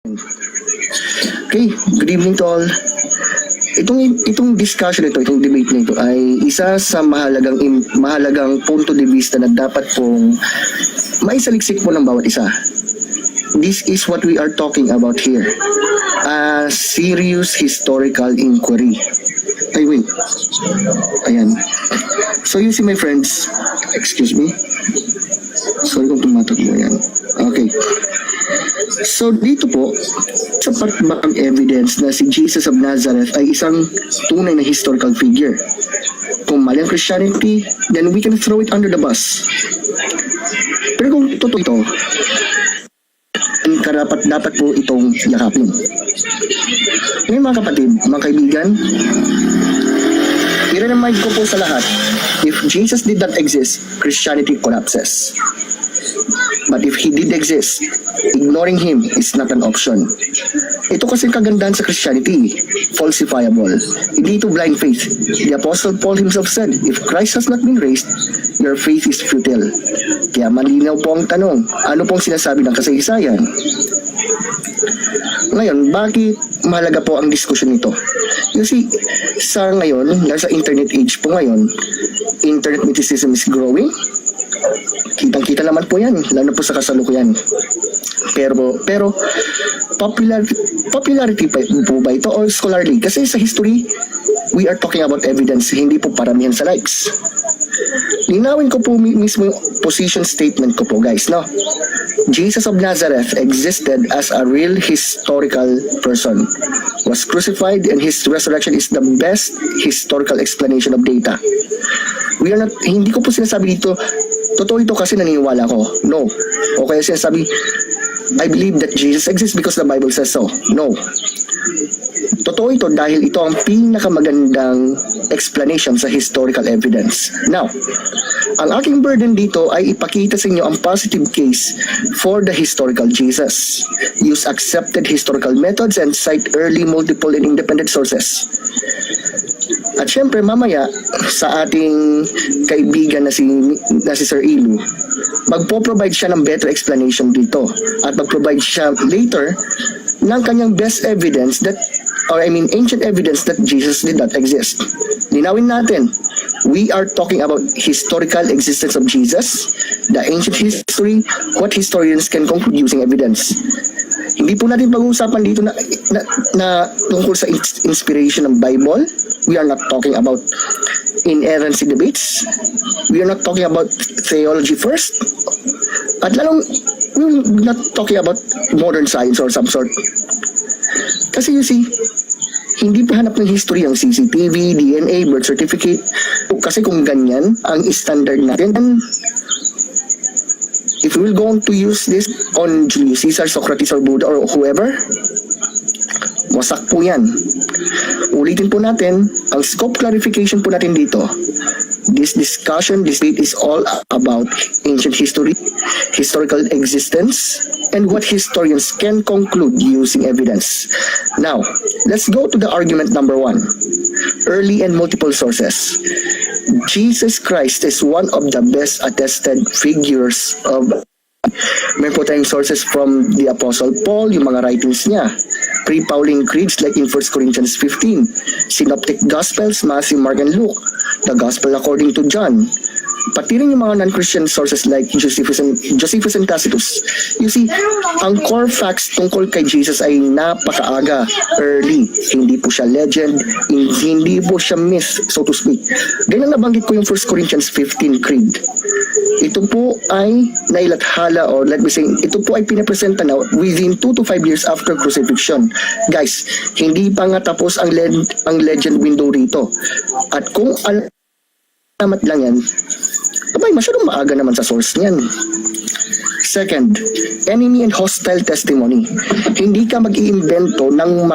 Okay, good evening to all. Itong discussion ito, itong debate na ito ay isa sa mahalagang punto de vista na dapat pong maisaliksik po ng bawat isa. This is what we are talking about here. A serious historical inquiry. Ay, wait. Ayan. So you see my friends, excuse me. Sorry kung tumatakbo yan. Okay. So dito po, sapat ba ang evidence na si Jesus of Nazareth ay isang tunay na historical figure? Kung mali ang Christianity, then we can throw it under the bus. Pero kung totoo ito, dapat po itong yakapin. Ngayon mga kapatid, mga kaibigan, i-remind ko po sa lahat, if Jesus did not exist, Christianity collapses. But if He did exist, ignoring Him is not an option. Ito kasi kagandahan sa Christianity, falsifiable. Hindi ito blind faith. The Apostle Paul himself said, if Christ has not been raised, your faith is futile. Kaya malinaw po ang tanong, ano pong sinasabi ng kasaysayan? Ngayon, bakit mahalaga po ang diskusyon nito? Kasi sa ngayon, nasa internet age po ngayon, internet mysticism is growing. Kitang-kita naman po yan, lalo po sa kasalukuyan. Pero popularity po ba ito or scholarly? Kasi sa history, we are talking about evidence, hindi po paramihan sa likes. Linawin ko po mismo yung position statement ko po, guys, no? Jesus of Nazareth existed as a real historical person, was crucified, and his resurrection is the best historical explanation of data. Hindi ko po sinasabi dito, totoo ito kasi naniniwala ko. No. O kaya sinasabi, I believe that Jesus exists because the Bible says so. No. Totoo ito dahil ito ang pinakamagandang explanation sa historical evidence. Now, ang aking burden dito ay ipakita sa inyo ang positive case for the historical Jesus. Use accepted historical methods and cite early, multiple, and independent sources. At syempre mamaya sa ating kaibigan na si Sir Ilu, magpo-provide siya ng better explanation dito at mag-provide siya later ng kanyang best evidence ancient evidence that Jesus did not exist. Linawin natin, we are talking about historical existence of Jesus, the ancient history, what historians can conclude using evidence. Hindi po natin pag-uusapan dito na tungkol sa inspiration ng Bible. We are not talking about inerrancy debates. We are not talking about theology first. At lalong, we're not talking about modern science or some sort. Kasi you see, hindi pa hanap ng history ang CCTV, DNA, birth certificate. Kasi kung ganyan ang standard natin, then if we will go on to use this on Julius Caesar, Socrates, or Buddha, or whoever, wasak po yan. Ulitin po natin, ang scope clarification po natin dito. This debate is all about ancient history, historical existence, and what historians can conclude using evidence. Now, let's go to the argument number 1. Early and multiple sources. Jesus Christ is one of the best attested figures of. May po tayong sources from the Apostle Paul, yung mga writings niya. Pre-Pauline creeds like in 1 Corinthians 15. Synoptic Gospels, Matthew, Mark, and Luke. The Gospel according to John. Pati rin yung mga non-Christian sources like Josephus and Tacitus. You see, ang core facts tungkol kay Jesus ay napakaaga, early. Hindi po siya legend, hindi po siya myth, so to speak. Ganyan nabanggit ko yung 1 Corinthians 15 creed. Ito po ay nailathala or let me say, ito po ay pinapresenta na within 2 to 5 years after crucifixion. Guys, hindi pa nga tapos ang legend window rito. At kung alamat lang yan, abay, masyadong maaga naman sa source niyan. Second, enemy and hostile testimony. Hindi ka mag-iimbento ng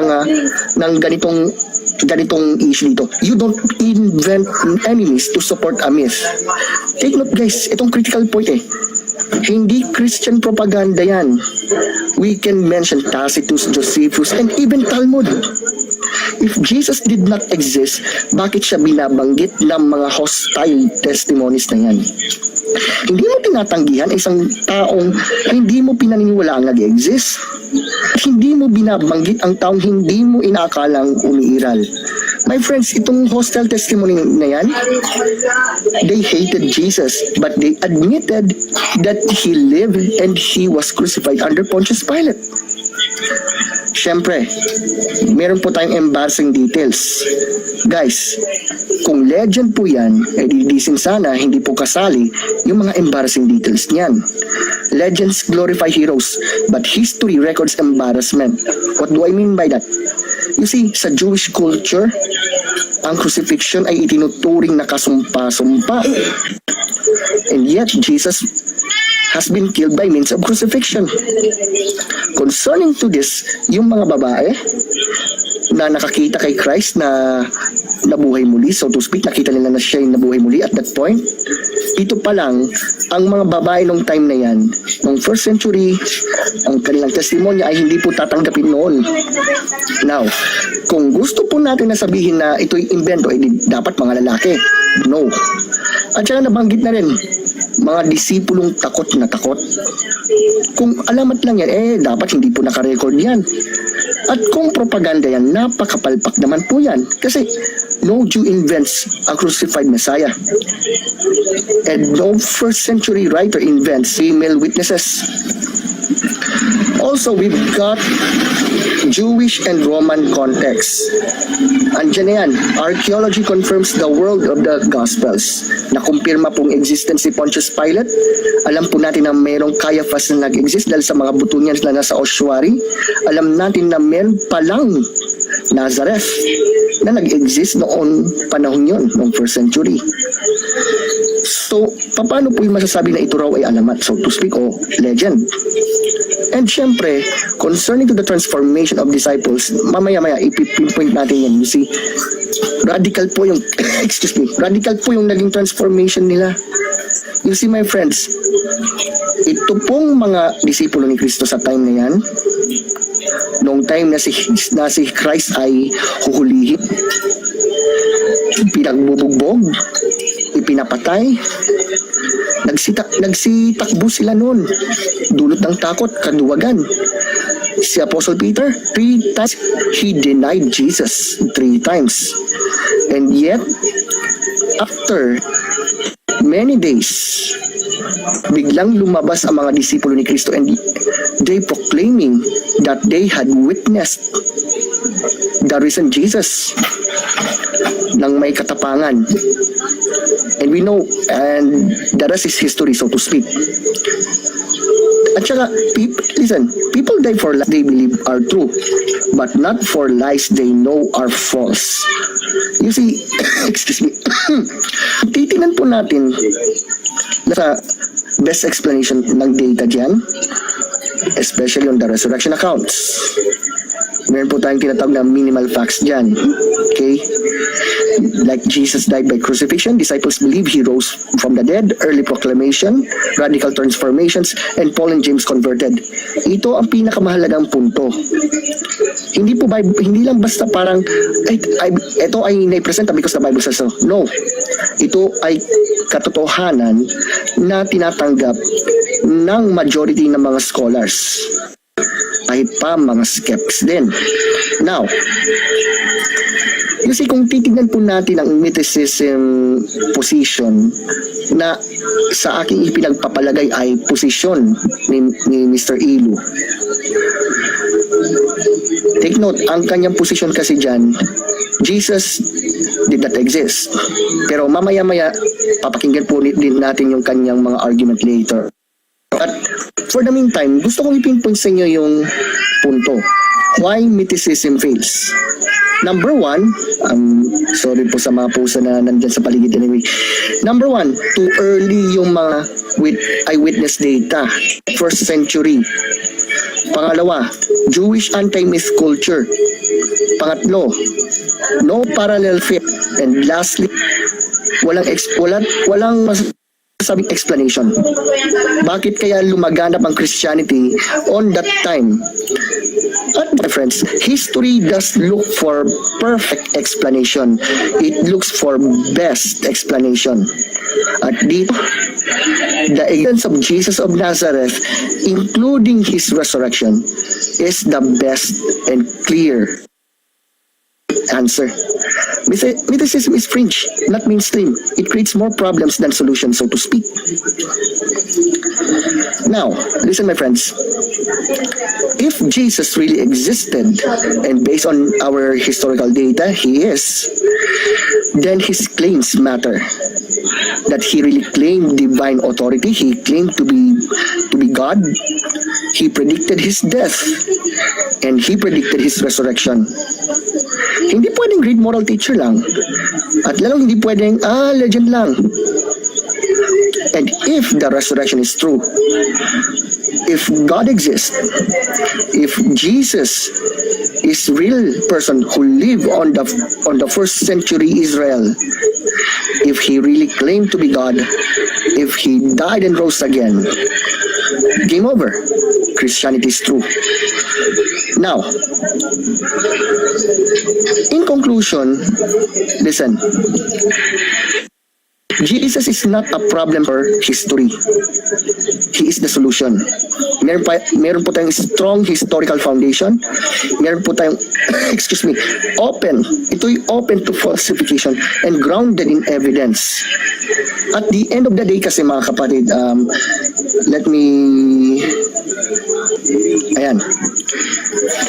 ganitong issue dito. You don't invent enemies to support a myth. Take note guys, itong critical point Hindi Christian propaganda yan. We can mention Tacitus, Josephus, and even Talmud. If Jesus did not exist, bakit siya binabanggit ng mga hostile testimonies na yan? Hindi mo tinatanggihan isang taong hindi mo pinaniniwalaang nag-exist. Hindi mo binabanggit ang taong hindi mo inaakalang umiiral. My friends, itong hostile testimony na yan, they hated Jesus, but they admitted that He lived and He was crucified under Pontius Pilate. Siyempre, meron po tayong embarrassing details. Guys, kung legend po yan, didisin sana hindi po kasali yung mga embarrassing details niyan. Legends glorify heroes, but history records embarrassment. What do I mean by that? You see, sa Jewish culture, ang crucifixion ay itinuturing na kasumpa-sumpa. And yet, Jesus has been killed by means of crucifixion. Concerning to this, yung mga babae na nakakita kay Christ na nabuhay muli, so to speak, nakita nila na siya yung nabuhay muli at that point, ito pa lang, ang mga babae nung time na yan, nung first century, ang kanilang testimonya ay hindi po tatanggapin noon. Now, kung gusto po natin na sabihin na ito'y invento, dapat mga lalaki. No. At saka nabanggit na rin, mga disipulong takot na takot. Kung alamat lang yan, dapat hindi po nakarecord yan. At kung propaganda yan, napakapalpak naman po yan. Kasi no Jew invents a crucified Messiah. And no first century writer invents female witnesses. Also, we've got Jewish and Roman context. Andiyan na yan. Archaeology confirms the world of the Gospels. Nakumpirma pong existence si Pontius Pilate. Alam po natin na mayroong Caiaphas na nag-exist dahil sa mga buto niya na nasa ossuary. Alam natin na meron palang Nazareth na nag-exist noon panahon yon, noong first century. So, paano po yung masasabi na ito raw ay alamat, so to speak, o legend? And syempre, concerning to the transformation of disciples, mamaya-maya, ipipinpoint natin yan. You see, radical po yung, radical po yung naging transformation nila. You see, my friends, ito pong mga disipulo ni Kristo sa time na yan, noong time na si Christ ay huhulihin, pinagbubugbog, ipinapatay, nagsitakbo sila noon, dulot ng takot, kaduwagan. Si Apostle Peter, 3 times he denied Jesus, 3 times. And yet, after many days, biglang lumabas ang mga disipulo ni Kristo and they proclaiming that they had witnessed the risen Jesus ng may katapangan. And we know, and the rest is history, so to speak. At saka, people die for lies they believe are true, but not for lies they know are false. You see, titinan po natin sa best explanation ng data dyan, especially on the resurrection accounts. Meron po tayong tinatawag na minimal facts dyan. Okay? Like Jesus died by crucifixion, disciples believe He rose from the dead, early proclamation, radical transformations, and Paul and James converted. Ito ang pinakamahalagang punto. Hindi lang basta parang ito ay na-present because the Bible says so. No. Ito ay katotohanan na tinatanggap ng majority ng mga scholars. Kahit pa mga skeptics din. Now, you see, kung titignan po natin ang mythicism position na sa aking ipinagpapalagay ay position ni Mr. Ilu. Take note, ang kanyang position kasi dyan, Jesus did not exist. Pero mamaya-maya, papakinggan po din natin yung kanyang mga argument later. But for the meantime, gusto kong ipinpoint sa inyo yung punto. Why mythicism fails? Number one, sorry po sa mga pusa na nandyan sa paligid anyway. Number one, too early yung mga eyewitness data. First century. Pangalawa, Jewish anti-myth culture. Pangatlo, no parallel faith. And lastly, walang masasabing explanation. Bakit kaya lumaganap ang Christianity on that time? At friends, history does look for perfect explanation. It looks for best explanation. At dito, the evidence of Jesus of Nazareth, including his resurrection, is the best and clear answer. Mythicism is fringe, not mainstream. It creates more problems than solutions, so to speak. Now, listen, my friends. If Jesus really existed, and based on our historical data, he is, then his claims matter. That he really claimed divine authority, he claimed to be God, he predicted his death, and he predicted his resurrection. Hindi pwedeng great moral teacher lang. At lalong hindi pwedeng, legend lang. And if the resurrection is true, if God exists, if Jesus is real person who lived on the first century Israel, if he really claimed to be God, if he died and rose again, game over. Christianity is true. Now, in conclusion, listen. Jesus is not a problem for history. He is the solution. Meron po tayong strong historical foundation. Meron po tayong, ito'y open to falsification and grounded in evidence. At the end of the day kasi mga kapatid,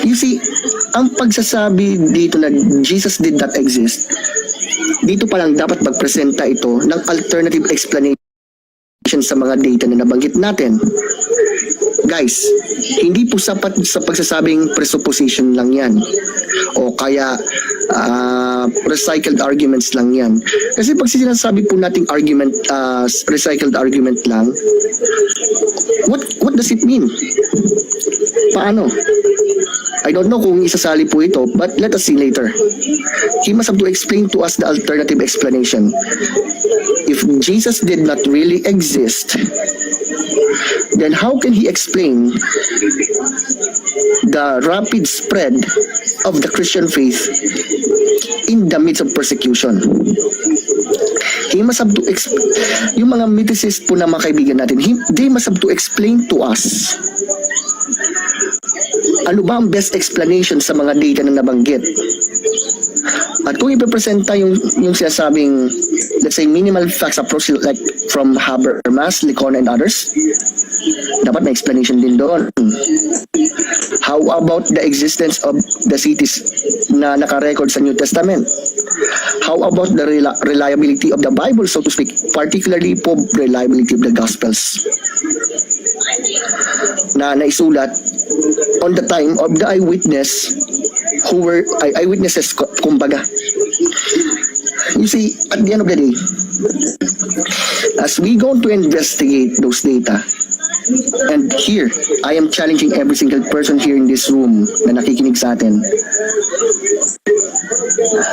you see, ang pagsasabi dito na Jesus did not exist, dito pa lang dapat magpresenta ito ng alternative explanation sa mga data na nabanggit natin. Guys, hindi po sapat sa pagsasabing presupposition lang yan o kaya recycled arguments lang yan. Kasi pag sinasabi po nating argument, recycled argument lang, what does it mean? Paano? I don't know kung isasali po ito, but let us see later. He must have to explain to us the alternative explanation. If Jesus did not really exist, then how can he explain the rapid spread of the Christian faith in the midst of persecution? He must have to yung mga mythicists po na mga kaibigan natin, they must have to explain to us ano ba ang best explanation sa mga data na nabanggit. At kung ipipresenta yung sinasabing, let's say, minimal facts approach like from Habermas, Licona, and others, dapat may explanation din doon. How about the existence of the cities na nakarecord sa New Testament? How about the reliability of the Bible, so to speak, particularly po reliability of the Gospels na naisulat on the time of the eyewitness who were eyewitnesses, kumbaga. You see, at the end of the day, as we go to investigate those data, and here, I am challenging every single person here in this room na nakikinig sa atin.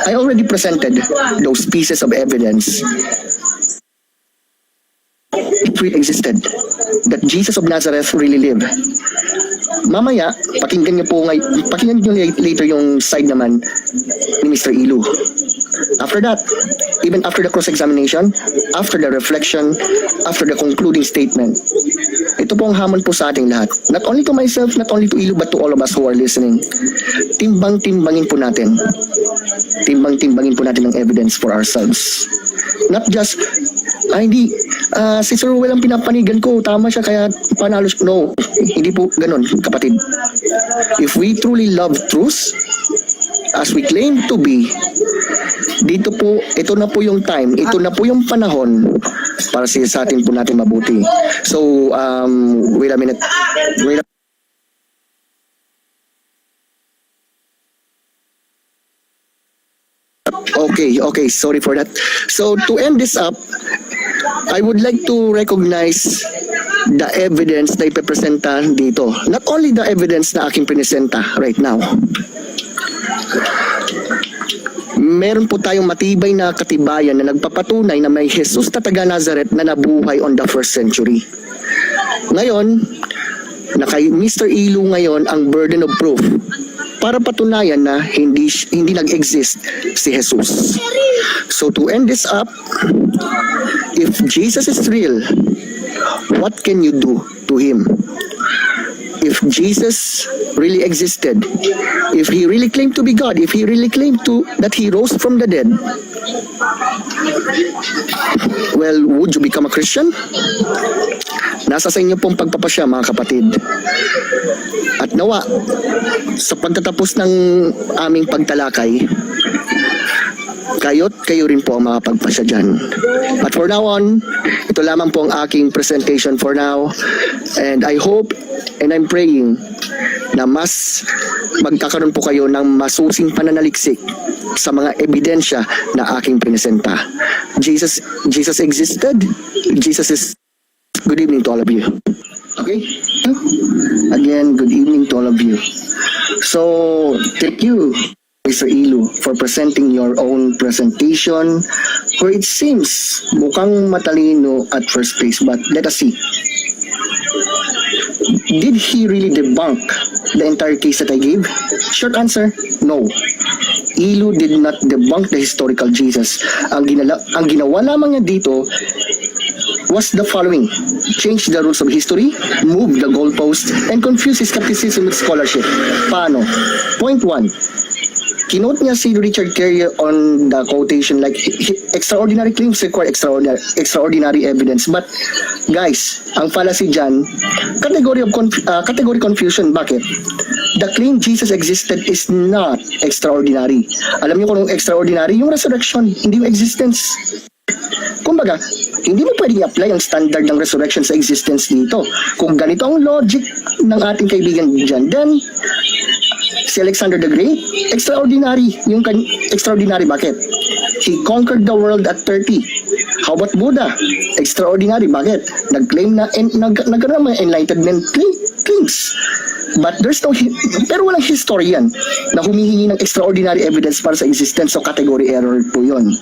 I already presented those pieces of evidence. It really existed. That Jesus of Nazareth really lived. Mamaya, pakinggan niyo later yung side naman ni Mr. Ilu. After that, even after the cross-examination, after the reflection, after the concluding statement, ito po ang hamon po sa ating lahat. Not only to myself, not only to Ilu, but to all of us who are listening. Timbang-timbangin po natin. Timbang-timbangin po natin ang evidence for ourselves. Not just, si Sir Ruel ang pinapanigan ko, tama siya kaya panalo siya. No, hindi po ganun, kapatid. If we truly love truth, as we claim to be, dito po, ito na po yung time, ito na po yung panahon para sa atin po natin mabuti. So, wait a minute. Okay, sorry for that. So, to end this up, I would like to recognize the evidence na ipipresenta dito. Not only the evidence na aking pinesenta right now. Meron po tayong matibay na katibayan na nagpapatunay na may Jesus na taga Nazareth na nabuhay on the first century. Ngayon, na kay Mr. Ilu ngayon ang burden of proof para patunayan na hindi nag-exist si Jesus. So to end this up, if Jesus is real, what can you do to him? If Jesus really existed, if he really claimed to be God, if he really claimed that he rose from the dead, well, would you become a Christian? Nasa sa inyo pong pagpapasya, mga kapatid. At nawa, sa pagtatapos ng aming pagtalakay, kayo rin po ang makapagpasya dyan. But for now on, ito lamang po ang aking presentation for now. And I hope and I'm praying na mas magkakaroon po kayo ng masusing pananaliksik sa mga ebidensya na aking presenta. Jesus existed. Jesus is. Good evening to all of you. Okay? Again, good evening to all of you. So, thank you, Mr. Ilu, for presenting your own presentation, where it seems mukhang matalino at first place, but let us see. Did he really debunk the entire case that I gave? Short answer, no. Ilu did not debunk the historical Jesus. Ang ginawa lamang niya dito was the following: change the rules of history, move the goalpost, and confuse his skepticism with scholarship. Paano? Point 1. Kinote niya si Richard Carrier on the quotation like extraordinary claims require extraordinary evidence. But guys, ang fallacy dyan, category confusion. Bakit? The claim Jesus existed is not extraordinary. Alam niyo kung anong extraordinary? Yung resurrection, hindi yung existence. Kumbaga, hindi mo pwedeng i-apply ang standard ng resurrection sa existence dito. Kung ganito ang logic ng ating kaibigan dyan, then si Alexander the Great, extraordinary. Extraordinary, bakit? He conquered the world at 30. How about Buddha? Extraordinary, bakit? Nag-claim na, nagkaroon ng mga enlightenment claims. But pero walang historian na humihingi ng extraordinary evidence para sa existence, so category error po yun.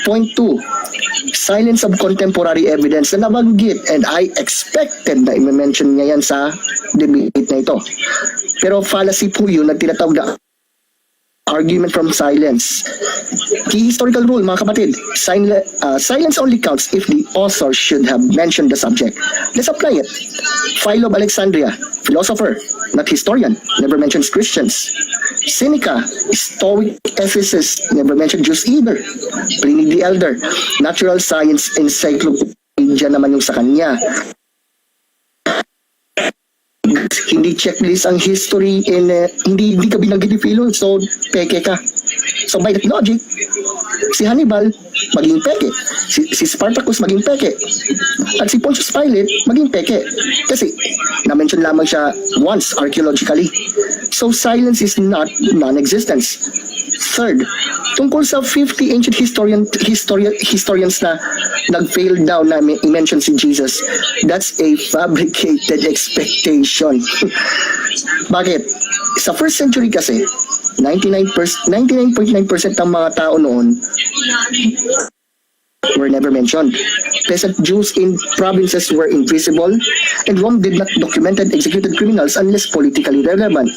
Point 2, silence of contemporary evidence na nabanggit, and I expected na i-mention niya yan sa debate na ito. Pero fallacy po yun na tinatawag na argument from silence. Key historical rule, mga kapatid, silence only counts if the author should have mentioned the subject. Let's apply it. Philo of Alexandria, philosopher, not historian, never mentions Christians. Seneca, Stoic ethicist, never mentioned Jews either. Pliny the Elder, natural science encyclopedia naman yung sa kanya. Hindi checklist ang history and hindi ka binanggit ni Philo, so peke ka. So by that logic, si Hannibal maging peke, si Spartacus maging peke, at si Pontius Pilate maging peke kasi na-mention lamang siya once archaeologically. So silence is not non-existence. Third, tungkol sa 50 ancient historians na nag-fail daw na i-mention si Jesus, that's a fabricated expectation. Bakit? Sa first century kasi, 99.9% ng mga tao noon were never mentioned. Peasant Jews in provinces were invisible, and Rome did not document executed criminals unless politically relevant.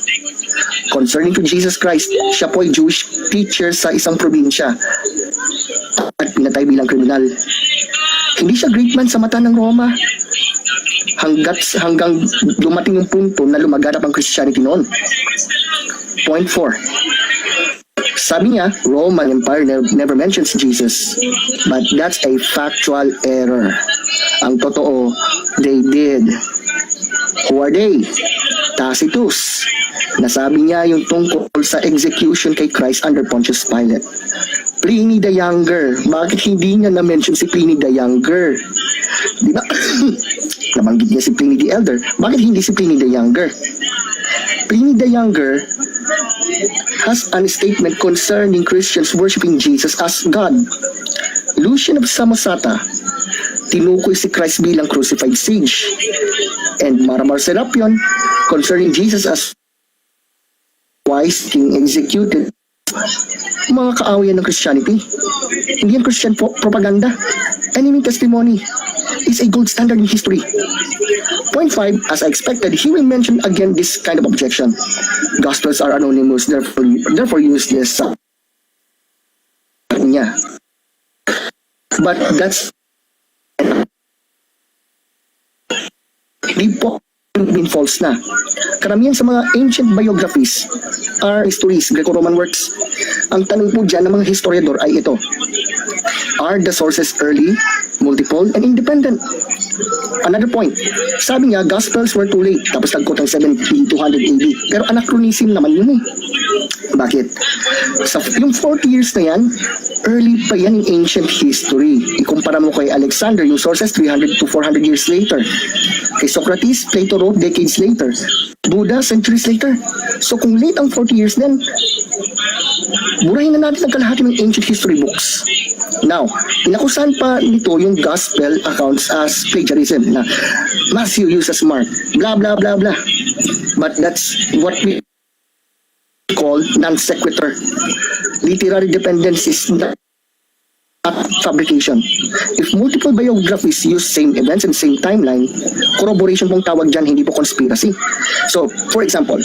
Concerning to Jesus Christ, siya po ay Jewish teacher sa isang probinsya at pinatay bilang kriminal. Hindi siya great man sa mata ng Roma hanggang dumating yung punto na lumaganap ang Christianity noon. Point 4. Sabi niya, Roman Empire never mentions Jesus. But that's a factual error. Ang totoo, they did. Who are they? Tacitus. Nasabi niya yung tungkol sa execution kay Christ under Pontius Pilate. Pliny the Younger. Bakit hindi niya na-mention si Pliny the Younger? Di ba? Nabanggit niya si Pliny the Elder. Bakit hindi si Pliny the Younger? Pliny the Younger has a statement concerning Christians worshiping Jesus as God. Lucian of Samosata, tinukoy si Christ bilang crucified sage. And Maramar Serapion, concerning Jesus as wise king executed. Mga kaawian ng Christianity. Hindi yan Christian propaganda. Enemy testimony. is a gold standard in history. Point 5, as I expected, he will mention again this kind of objection. Gospels are anonymous, therefore useless. Niya. But that's di po been false na. Karamihan sa mga ancient biographies are histories, Greco-Roman works. Ang tanong po dyan ng mga historiador ay ito: are the sources early, multiple, and independent? Another point, sabi nga, Gospels were too late, tapos nag-quote ng 200 AD. Pero anachronism naman yun eh. Bakit? Yung 40 years na yan, early pa yan in ancient history. Ikumpara mo kay Alexander, yung sources 300 to 400 years later. Kay Socrates, Plato wrote decades later. Buddha, centuries later. So kung late ang 40 years then, burahin na natin ang kalahati ng ancient history books. Now, inakusahan pa nito yung gospel accounts as plagiarism na Matthew uses Mark, blah blah blah blah. But that's what we call non sequitur. Literary dependence is not fabrication. If multiple biographies use same events and same timeline, corroboration pong tawag dyan, hindi po conspiracy. So, for example,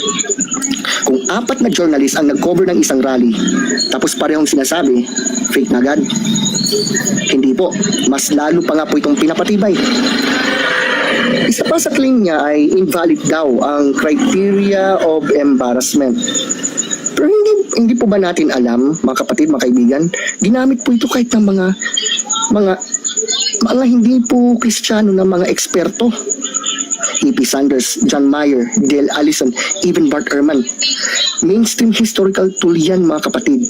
kung 4 na journalist ang nag-cover ng isang rally, tapos parehong sinasabi, fake na agad. Hindi po. Mas lalo pa nga po itong pinapatibay. Isa pa sa claim niya ay invalid daw ang criteria of embarrassment. Pero hindi po ba natin alam, mga kapatid, mga kaibigan, ginamit po ito kahit ng mga hindi po Kristiyano na mga eksperto. E.P. Sanders, John Mayer, Dale Allison, even Bart Ehrman. Mainstream historical tool yan, mga kapatid.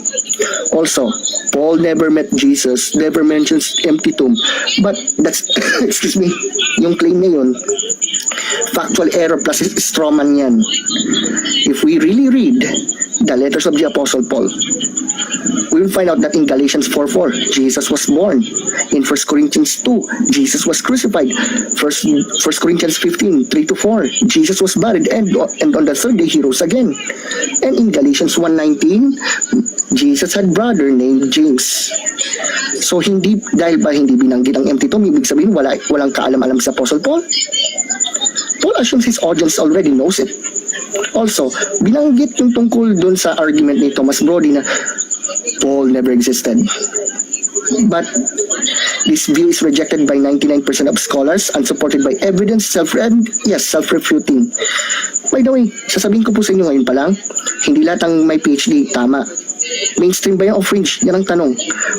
Also, Paul never met Jesus, never mentions empty tomb. But that's, excuse me, yung claim na yun, factual error plus strawman yan. If we really read the letters of the Apostle Paul, we will find out that in Galatians 4:4, Jesus was born. In 1 Corinthians 2, Jesus was crucified. 1 Corinthians 15:3-4, Jesus was buried, and on the third day he rose again. And in Galatians 1:19, Jesus had brother named James. So hindi dahil ba hindi binanggit ang empty tomb, ibig sabihin walang kaalam-alam sa Apostle Paul? Paul assumes his audience already knows it. Also, binanggit yung tungkol dun sa argument ni Thomas Brody na Paul never existed. But this view is rejected by 99% of scholars, unsupported by evidence, self-refuting. By the way, sasabihin ko po sa inyo ngayon pa lang, hindi lahat ang may PhD tama. Mainstream ba yan o fringe? Yan ang tanong.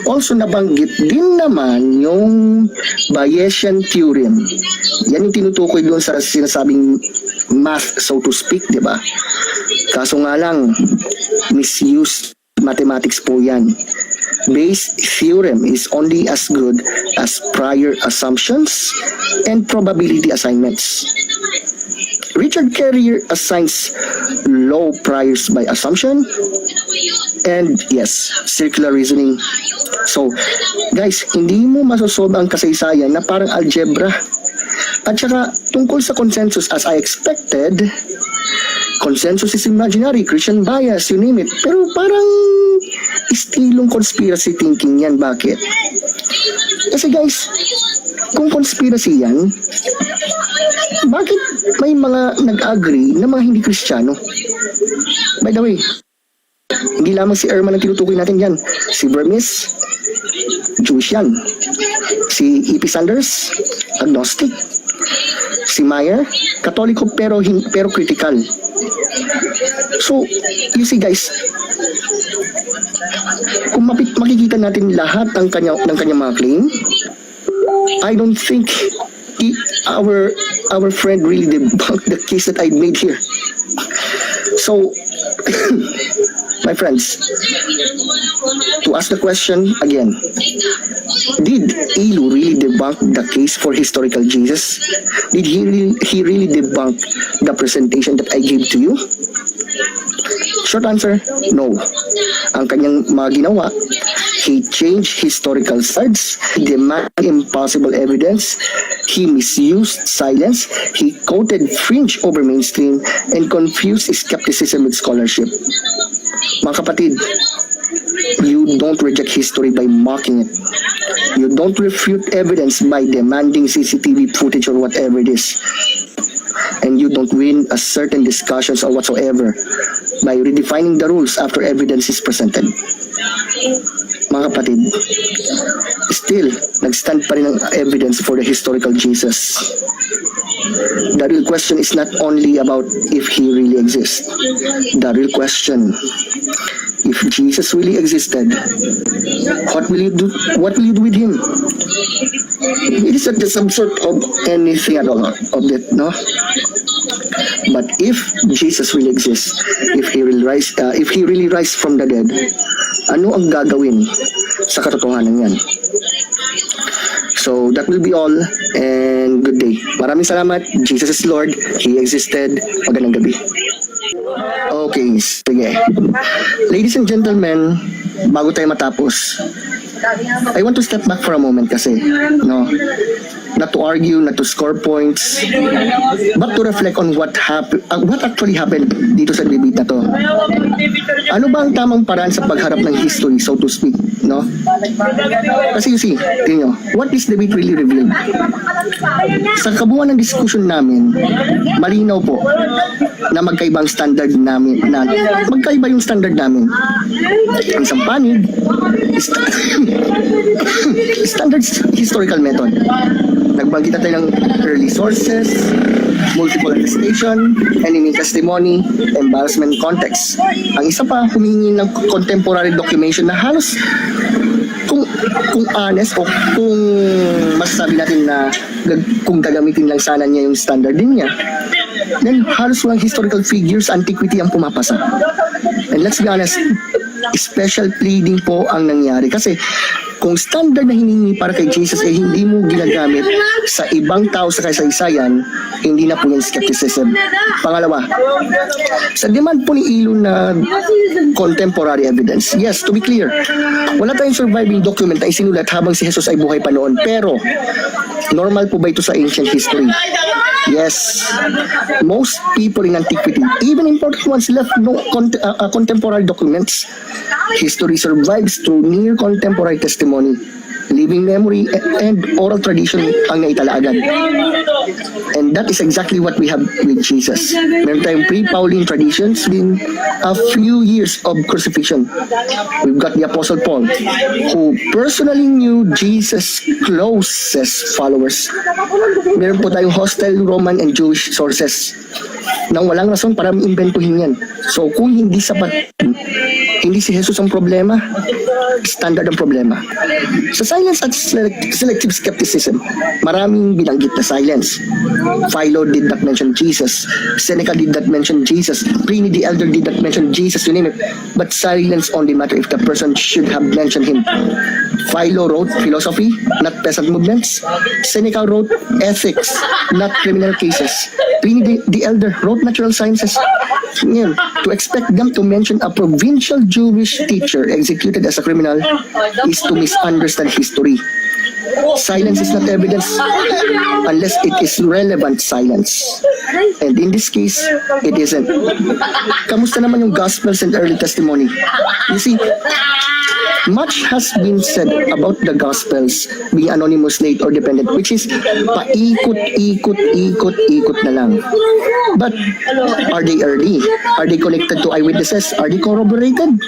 Also, nabanggit din naman yung Bayesian theorem. Yan yung tinutukoy doon sa sinasabing math, so to speak, di ba? Kaso nga lang, misused mathematics po yan. Bayes' theorem is only as good as prior assumptions and probability assignments. Richard Carrier assigns low priors by assumption and yes, circular reasoning. So, guys, hindi mo masosolve ang kasaysayan na parang algebra. At saka, tungkol sa consensus, as I expected, consensus is imaginary, Christian bias, you name it. Pero parang istilong conspiracy thinking yan. Bakit? Kasi guys, kung conspiracy yan, bakit may mga nag-agree na mga hindi Kristiyano? By the way, hindi lamang si Ehrman ang tinutukoy natin yan. Si Burmese, Jewish yan. Si E.P. Sanders, agnostic. Si Meyer, Katoliko pero critical. So, you see guys, kung makikita natin lahat ng kanyang mga claim, I don't think our friend really debunked the case that I made here. So, my friends, to ask the question again, did Ilu really debunk the case for historical Jesus? Did he really debunk the presentation that I gave to you? Short answer, no. Ang kanyang mga ginawa, he changed historical sides, he demanded impossible evidence, he misused silence, he quoted fringe over mainstream, and confused skepticism with scholarship. Mga kapatid, You don't reject history by mocking it. You don't refute evidence by demanding CCTV footage or whatever it is. And you don't win a certain discussions or whatsoever by redefining the rules after evidence is presented. Mga kapatid, still, nag-stand pa rin ang evidence for the historical Jesus. The real question is not only about if he really exists. The real question, if Jesus really existed, what will you do? What will you do with him? It is not some sort of anything at all of that, no? But if Jesus really exists, if he really rise from the dead, ano ang gagawin sa katotohanan yan? So that will be all, and good day. Maraming salamat. Jesus is Lord. He existed. Magandang gabi. Okay, sige. Ladies and gentlemen, bago tayo matapos, I want to step back for a moment kasi, no, not to argue, not to score points, but to reflect on what actually happened dito sa debate na to. Ano ba ang tamang paraan sa pagharap ng history, so to speak, no? Kasi you see, tingnan nyo, what this debate really revealed? Sa kabuuan ng discussion namin, malinaw po na magkaiba ang standard namin, magkaiba yung standard namin. Ang isang panig, standard historical method. Nagbanggit na tayo ng early sources, multiple attestation, enemy testimony, embarrassment context. Ang isa pa, humingi ng contemporary documentation na halos kung honest o kung masasabi natin na kung gagamitin lang sana niya yung standard din niya, then halos walang historical figures, antiquity ang pumapasa. And let's be honest, special pleading po ang nangyari kasi kung standard na hiningi para kay Jesus ay hindi mo ginagamit sa ibang tao sa kasaysayan, hindi na po yung skepticism. Pangalawa, sa demand po ni Ilo na contemporary evidence, yes, to be clear, wala tayong surviving document na isinulat habang si Jesus ay buhay pa noon, pero normal po ba ito sa ancient history? Yes, most people in antiquity, even important ones, left no contemporary documents. History survives through near contemporary testimony, living memory, and oral tradition ang naitala agad. And that is exactly what we have with Jesus. Meron tayong pre-Pauline traditions within a few years of crucifixion. We've got the Apostle Paul, who personally knew Jesus' closest followers. Meron po tayong hostile Roman and Jewish sources nang walang rason para imbentuhin yan. So kung hindi sapat, hindi si Jesus ang problema, standard ang problema. Sa silence at selective skepticism, maraming binanggit na silence. Philo did not mention Jesus. Seneca did not mention Jesus. Pliny the Elder did not mention Jesus, you name it. But silence only matter if the person should have mentioned him. Philo wrote philosophy, not peasant movements. Seneca wrote ethics, not criminal cases. Pliny the Elder wrote natural sciences. Ngayon, to expect them to mention a provincial Jewish teacher executed as a criminal is to misunderstand history. Silence is not evidence unless it is relevant silence. And in this case, it isn't. Kamusta naman yung Gospels and early testimony? You see, much has been said about the Gospels being anonymous, late, or dependent, which is paikot na lang. But are they early? Are they connected to eyewitnesses? Are they corroborated?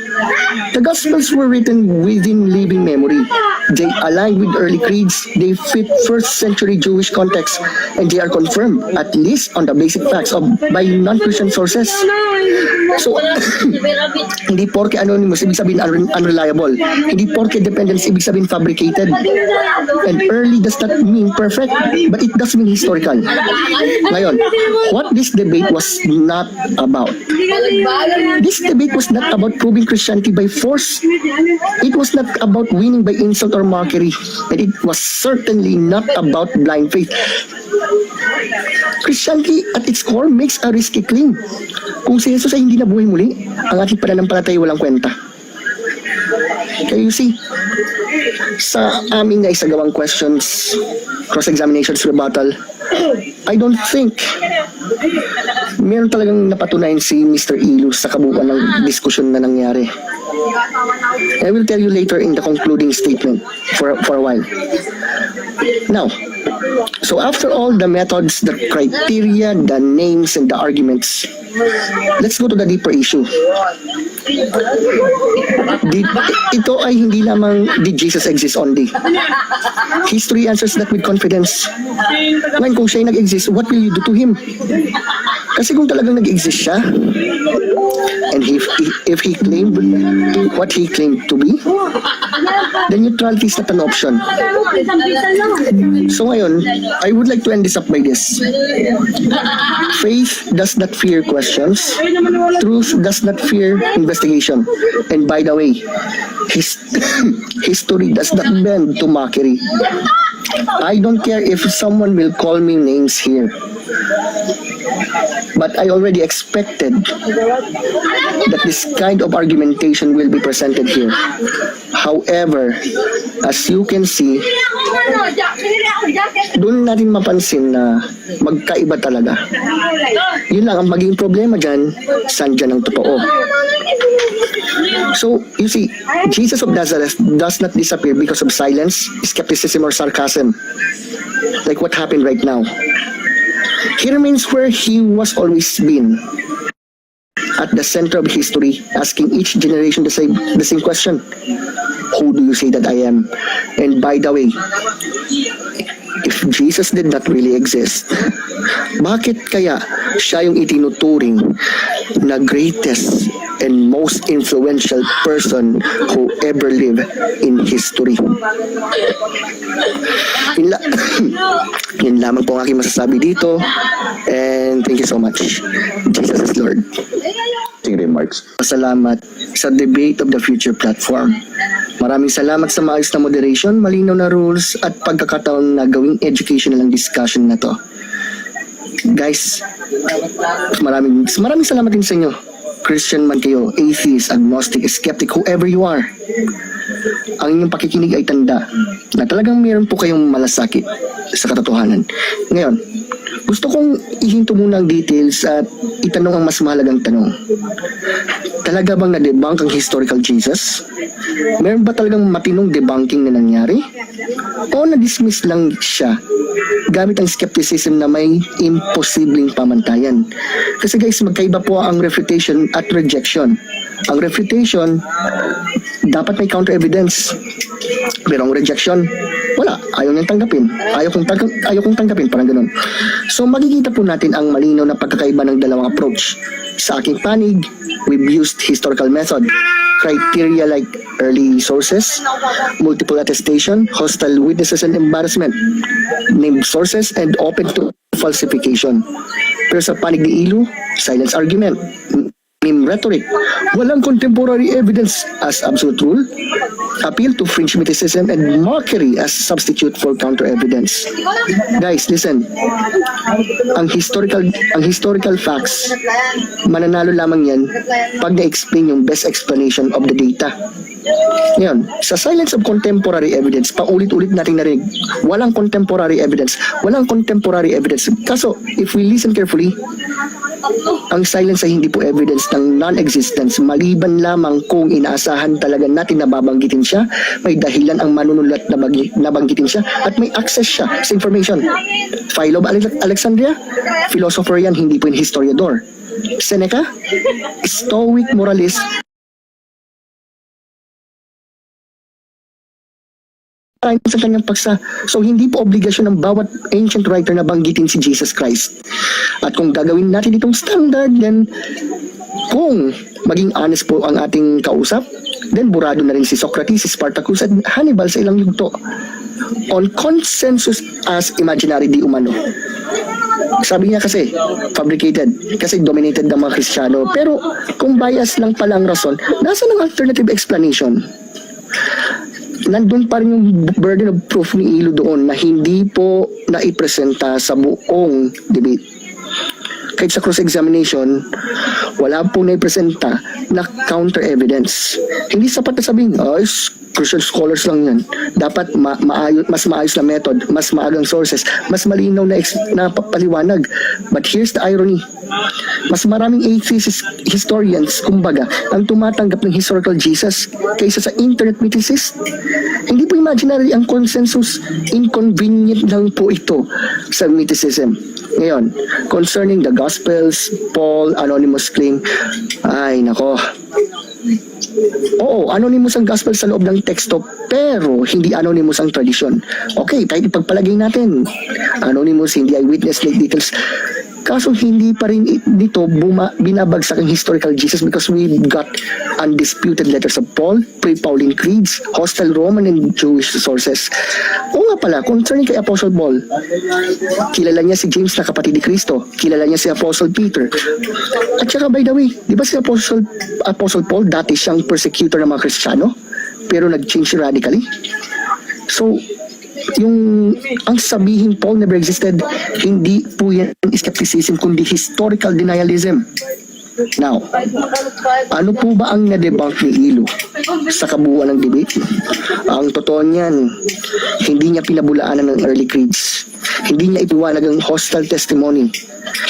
The Gospels were written within living memory. They align with early creeds, they fit first century Jewish context, and they are confirmed, at least on the basic facts, by non-Christian sources. So, hindi porke anonymous, ibig sabihin unreliable. Hindi porke dependence, ibig sabihin fabricated. And early does not mean perfect, but it does mean historical. Ngayon, what this debate was not about. This debate was not about proving Christianity by force. It was not about winning by insult or mockery. And it was certainly not about blind faith. Christianity at its core makes a risky claim. Kung si Jesus ay hindi na buhay muli, ang ating pananampalataya walang kwenta. Kaya you see, sa aming naisagawang questions, cross-examinations, rebuttal, I don't think meron talagang napatunayan si Mr. Ilus sa kabuuan ng diskusyon na nangyari. I will tell you later in the concluding statement for a while. Now, so after all the methods, the criteria, the names, and the arguments, let's go to the deeper issue. Ito ay hindi lamang did Jesus exist only. History answers that with confidence. Ngayon, kung siya ay nag-exist, what will you do to him? Kasi kung talagang nag-exist siya, and if he claimed what he claimed to be, then neutrality is not an option. So ngayon, I would like to end this up by this. Faith does not fear questions. Truth does not fear investigation. And by the way, history does not bend to mockery. I don't care if someone will call me names here. But I already expected that this kind of argumentation will be presented here. However, as you can see, doon natin mapansin na magkaiba talaga. Yun lang ang maging problema dyan, saan dyan ang totoo. So, you see, Jesus of Nazareth does not disappear because of silence, skepticism, or sarcasm, like what happened right now. He remains where he was always been, at the center of history, asking each generation the same question. Who do you say that I am? And by the way, if Jesus did not really exist, bakit kaya siya yung itinuturing na greatest and most influential person who ever lived in history? Yun lamang po ang aking masasabi dito, and thank you so much. Jesus is Lord. Remarks. Salamat sa Debate of the Future platform. Maraming salamat sa maayos na moderation, malinaw na rules, at pagkakataon na gawing educational ang discussion na to. Guys, maraming salamat din sa inyo. Christian man kayo, atheist, agnostic, skeptic, whoever you are. Ang inyong pakikinig ay tanda na talagang mayroon po kayong malasakit sa katotohanan. Ngayon, gusto kong ihinto muna ang details at itanong ang mas mahalagang tanong. Talaga bang na-debunk ang historical Jesus? Meron ba talagang matinong debunking na nangyari? O na-dismiss lang siya gamit ang skepticism na may imposibleng pamantayan? Kasi guys, magkaiba po ang refutation at rejection. Ang refutation, dapat may counter evidence. Pero ang rejection, wala. Ayaw niyang tanggapin. Ayaw kong tanggapin, parang ganun. So makikita po natin ang malinaw na pagkakaiba ng dalawang approach. Sa aking panig, we've used historical method, criteria like early sources, multiple attestation, hostile witnesses and embarrassment, named sources, and open to falsification. Pero sa panig ni Ilu, silence argument, name rhetoric, walang contemporary evidence as absolute rule, appeal to fringe mythicism, and mockery as substitute for counter evidence. Guys, listen. Ang historical facts, mananalo lamang yan pag na-explain yung best explanation of the data. Ngayon, sa silence of contemporary evidence, paulit-ulit nating narinig, walang contemporary evidence. Kaso, if we listen carefully, ang silence ay hindi po evidence ng non-existence, maliban lamang kung inaasahan talaga natin na babanggitin siya, may dahilan ang manunulat na banggitin siya, at may access siya sa information. Philo of Alexandria, philosopher yan, hindi po yung historiador. Seneca, stoic moralist, sa kanyang paksa. So hindi po obligasyon ng bawat ancient writer na banggitin si Jesus Christ. At kung gagawin natin itong standard, then kung maging honest po ang ating kausap, then burado na rin si Socrates, si Spartacus, at Hannibal sa ilang yugto. On consensus as imaginary di umano. Sabi niya kasi, fabricated, kasi dominated ng mga Kristiyano. Pero kung bias lang pala ang rason, nasa ng alternative explanation? Nandun pa rin yung burden of proof ni Ilu doon na hindi po naipresenta sa buong debate. Kahit sa cross-examination, wala po naipresenta na counter evidence. Hindi sapat na sabihin, Christian scholars lang yan. Dapat mas maayos na method, mas maagang sources, mas malinaw na paliwanag. But here's the irony. Mas maraming atheist historians, kumbaga, ang tumatanggap ng historical Jesus kaysa sa internet mythicists. Hindi po imaginary ang consensus, inconvenient lang po ito sa mythicism. Ngayon, concerning the Gospels, Paul, anonymous claim, ay nako. Oo, anonymous ang gospel sa loob ng teksto, pero hindi anonymous ang tradisyon. Okay, kahit ipagpalagay natin, anonymous, hindi eyewitness, late details. Kaso hindi pa rin dito binabagsak ang historical Jesus because we've got undisputed letters of Paul, pre-Pauline creeds, hostile Roman and Jewish sources. O nga pala, concerning kay Apostle Paul, kilala niya si James na kapatid ni Kristo, kilala niya si Apostle Peter. At saka by the way, di ba si Apostle Paul dati siyang persecutor ng mga Kristiyano, pero nag-change radically? So, ang sabihin Paul never existed, hindi po yan skepticism, kundi historical denialism. Now, ano po ba ang na-debunk ni Ilo sa kabuuan ng debate? Ang totoo niyan, hindi niya pinabulaanan ng early creeds. Hindi niya ipinaliwanag ang hostile testimony.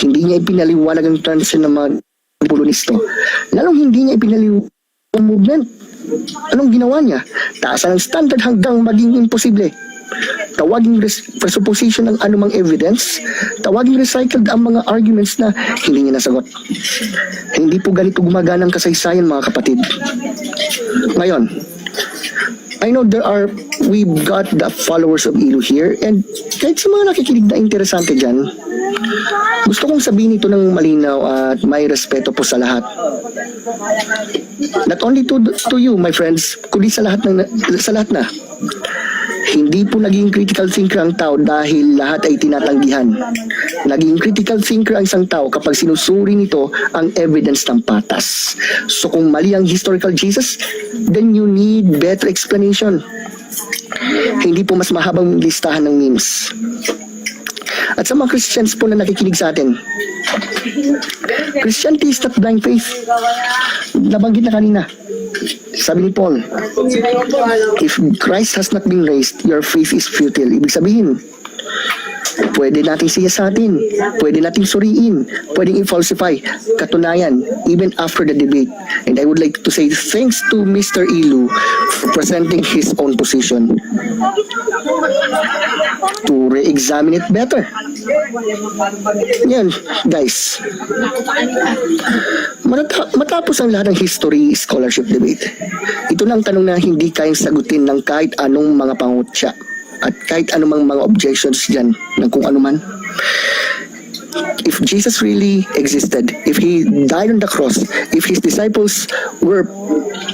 Hindi niya ipinaliwanag ang transition ng mga Polonisto. Lalong hindi niya ipinaliwanag ang movement. Anong ginawa niya? Taasan ang standard hanggang maging imposible. Tawaging presupposition ng anumang evidence, tawaging recycled ang mga arguments na hindi niya nasagot. Hindi po ganito gumagana ang kasaysayan, mga kapatid. Ngayon, I know we've got the followers of Ilo here, and kahit sa mga nakikinig na interesante dyan, gusto kong sabihin ito ng malinaw at may respeto po sa lahat. Not only to you, my friends, kundi sa lahat na. Hindi po naging critical thinker ang tao dahil lahat ay tinatanggihan. Naging critical thinker ang isang tao kapag sinusuri nito ang evidence ng patas. So kung mali ang historical Jesus, then you need better explanation. Hindi po mas mahabang listahan ng memes. At sa mga Christians po na nakikinig sa atin, Christianity is not blind faith. Nabanggit na kanina. Sabi ni Paul, if Christ has not been raised, your faith is futile. Ibig sabihin, pwede nating siyasatin, pwede nating suriin, pwedeng i-falsify. Katunayan, even after the debate. And I would like to say thanks to Mr. Ilu for presenting his own position to re-examine it better. Yan, guys. Matapos ang lahat ng history scholarship debate, ito na ang tanong na hindi kayang sagutin ng kahit anong mga pangutya at kahit anumang mga objections dyan ng kung ano man. If Jesus really existed, if He died on the cross, if His disciples were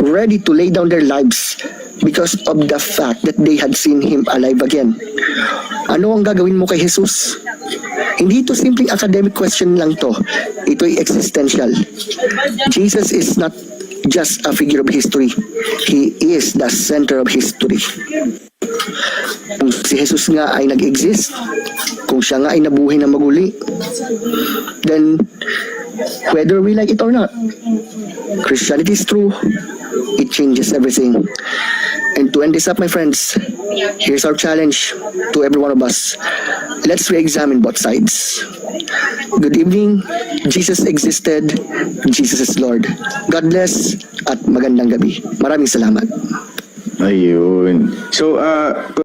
ready to lay down their lives because of the fact that they had seen Him alive again, ano ang gagawin mo kay Jesus? Hindi ito simpleng academic question lang to. Ito ay existential. Jesus is not just a figure of history. He is the center of history. Kung si Jesus nga ay nag-exist, kung siya nga ay nabuhay na maguli, then whether we like it or not, Christianity is true. It changes everything. And to end this up, my friends, here's our challenge to every one of us. Let's re-examine both sides. Good evening. Jesus existed. Jesus is Lord. God bless at magandang gabi. Maraming salamat. Ayun. So,